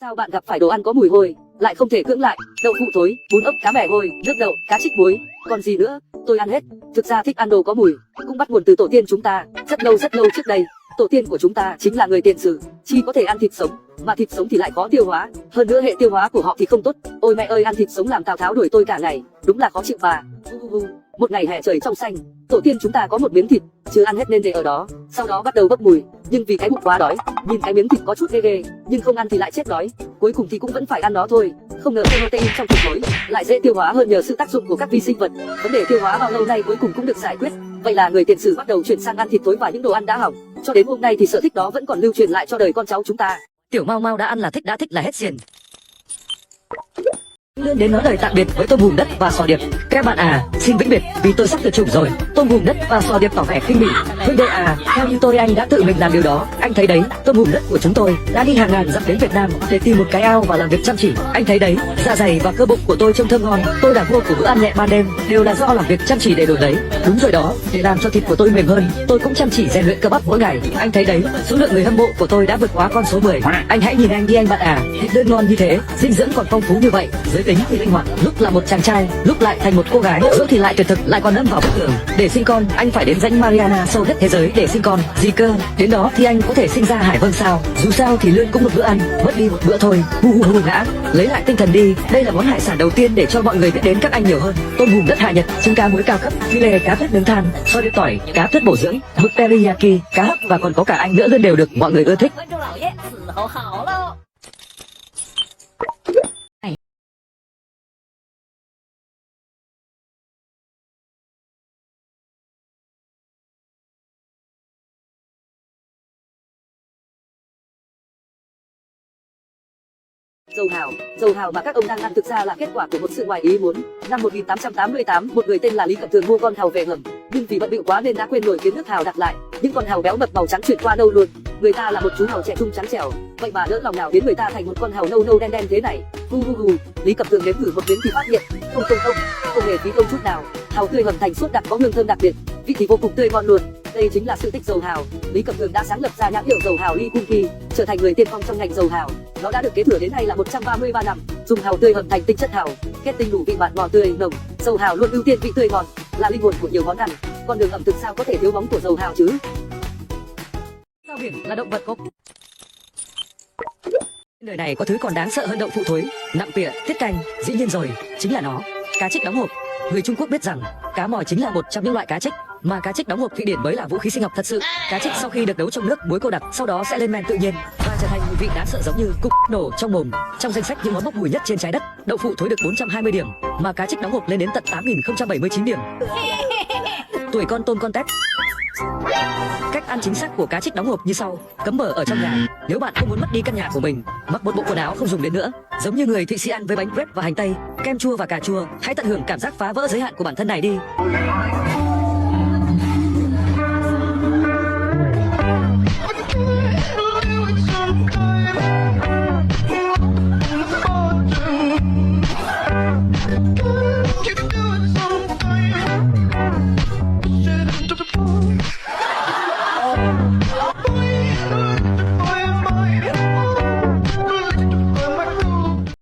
Sao bạn gặp phải đồ ăn có mùi hôi, lại không thể cưỡng lại? Đậu phụ thối, bún ốc cá mè hôi, nước đậu, cá trích muối, còn gì nữa? Tôi ăn hết. Thực ra thích ăn đồ có mùi, cũng bắt nguồn từ tổ tiên chúng ta. Rất lâu trước đây, tổ tiên của chúng ta chính là người tiền sử, chỉ có thể ăn thịt sống, mà thịt sống thì lại khó tiêu hóa, hơn nữa hệ tiêu hóa của họ thì không tốt. Ôi mẹ ơi, ăn thịt sống làm Tào Tháo đuổi tôi cả ngày, đúng là khó chịu mà. Một ngày hè trời trong xanh, tổ tiên chúng ta có một miếng thịt, chưa ăn hết nên để ở đó, sau đó bắt đầu bốc mùi, nhưng vì cái bụng quá đói, nhìn cái miếng thịt có chút ghê ghê, nhưng không ăn thì lại chết đói, cuối cùng thì cũng vẫn phải ăn nó thôi. Không ngờ protein trong thịt thối lại dễ tiêu hóa hơn nhờ sự tác dụng của các vi sinh vật. Vấn đề tiêu hóa bao lâu nay cuối cùng cũng được giải quyết. Vậy là người tiền sử bắt đầu chuyển sang ăn thịt thối và những đồ ăn đã hỏng, cho đến hôm nay thì sở thích đó vẫn còn lưu truyền lại cho đời con cháu chúng ta. Tiểu Mau Mau đã ăn là thích, đã thích là hết xiền. Lươn đến nói lời tạm biệt với tôm hùm đất và sò điệp. Các bạn à, xin vĩnh biệt vì tôi sắp tuyệt chủng rồi. Tôm hùm đất và sò điệp tỏ vẻ khinh bỉ. Huynh đệ à, theo như tôi anh đã tự mình làm điều đó. Anh thấy đấy, tôm hùm đất của chúng tôi đã đi hàng ngàn dặm đến Việt Nam để tìm một cái ao và làm việc chăm chỉ. Anh thấy đấy, dạ dày và cơ bụng của tôi trông thơm ngon. Tôi là vua của bữa ăn nhẹ ban đêm, đều là do làm việc chăm chỉ để đổi lấy. Đúng rồi đó, để làm cho thịt của tôi mềm hơn, tôi cũng chăm chỉ rèn luyện cơ bắp mỗi ngày. Anh thấy đấy, số lượng người hâm mộ của tôi đã vượt quá con số 10. Anh hãy nhìn anh đi anh bạn à, thịt đơn ngon như thế, dinh dưỡng còn phong phú như vậy, giới tính thì linh hoạt, lúc là một chàng trai, lúc lại thành một cô gái, giữa thì lại tuyệt thực, lại còn đâm vào bức tường. Để sinh con, anh phải đến rãnh Mariana sâu nhất thế giới để sinh con. Gì cơ? Đến đó thì anh có thể sinh ra hải vân sao? Dù sao thì lươn cũng một bữa ăn, mất đi một bữa thôi. Hu ngã, lấy lại tinh thần đi. Đây là món hải sản đầu tiên để cho mọi người biết đến các anh nhiều hơn. Tôm hùm đất Hạ Nhật, trứng cá muối cao cấp, filet cá thớt nướng than, xôi điệp tỏi, cá thớt bổ dưỡng, mực teriyaki, cá hấp và còn có cả anh nữa luôn đều được mọi người ưa thích. Dầu hào mà các ông đang ăn thực ra là kết quả của một sự ngoài ý muốn. Năm 1888, một người tên là Lý Cẩm Thường mua con hàu về hầm, nhưng vì bận bịu quá nên đã quên nổi kiến nước hào đặt lại. Những con hàu béo mập màu trắng chuyển qua nâu luôn. Người ta là một chú hàu trẻ trung trắng trẻo, vậy mà đỡ lòng nào biến người ta thành một con hàu nâu đen thế này. Lý Cẩm Thường nếm thử một miếng thì phát hiện, không hề phí công chút nào. Hàu tươi hầm thành suốt đặc có hương thơm đặc biệt, vị thì vô cùng tươi ngon luôn. Đây chính là sự tích dầu hào. Lý Cẩm Thường đã sáng lập ra nhãn hiệu dầu hào Lee Kum Kee, trở thành người tiên phong trong ngành dầu hào. Nó đã được kế thừa đến nay là 133 năm. Dùng hào tươi hầm thành tinh chất hào, kết tinh đủ vị mặn ngọt tươi nồng. Dầu hào luôn ưu tiên vị tươi ngon, là linh hồn của nhiều món ăn. Con đường ẩm thực sao có thể thiếu bóng của dầu hào chứ? Sao biển là động vật có đời này có thứ còn đáng sợ hơn đậu phụ thối, nặng tịa, tiết canh, dĩ nhiên rồi, chính là nó, cá trích đóng hộp. Người Trung Quốc biết rằng cá mòi chính là một trong những loại cá trích, mà cá trích đóng hộp Thụy Điển mới là vũ khí sinh học thật sự. Cá trích sau khi được nấu trong nước muối cô đặc, sau đó sẽ lên men tự nhiên và trở thành mùi vị đáng sợ giống như cục nổ trong mồm. Trong danh sách những món bốc mùi nhất trên trái đất, đậu phụ thối được 420 điểm, mà cá trích đóng hộp lên đến tận 8079 điểm. Tuổi con tôm con tép. Cách ăn chính xác của cá trích đóng hộp như sau: cấm mở ở trong nhà. Nếu bạn không muốn mất đi căn nhà của mình, mặc một bộ quần áo không dùng đến nữa, giống như người Thụy Sĩ ăn với bánh bread và hành tây, kem chua và cà chua, hãy tận hưởng cảm giác phá vỡ giới hạn của bản thân này đi.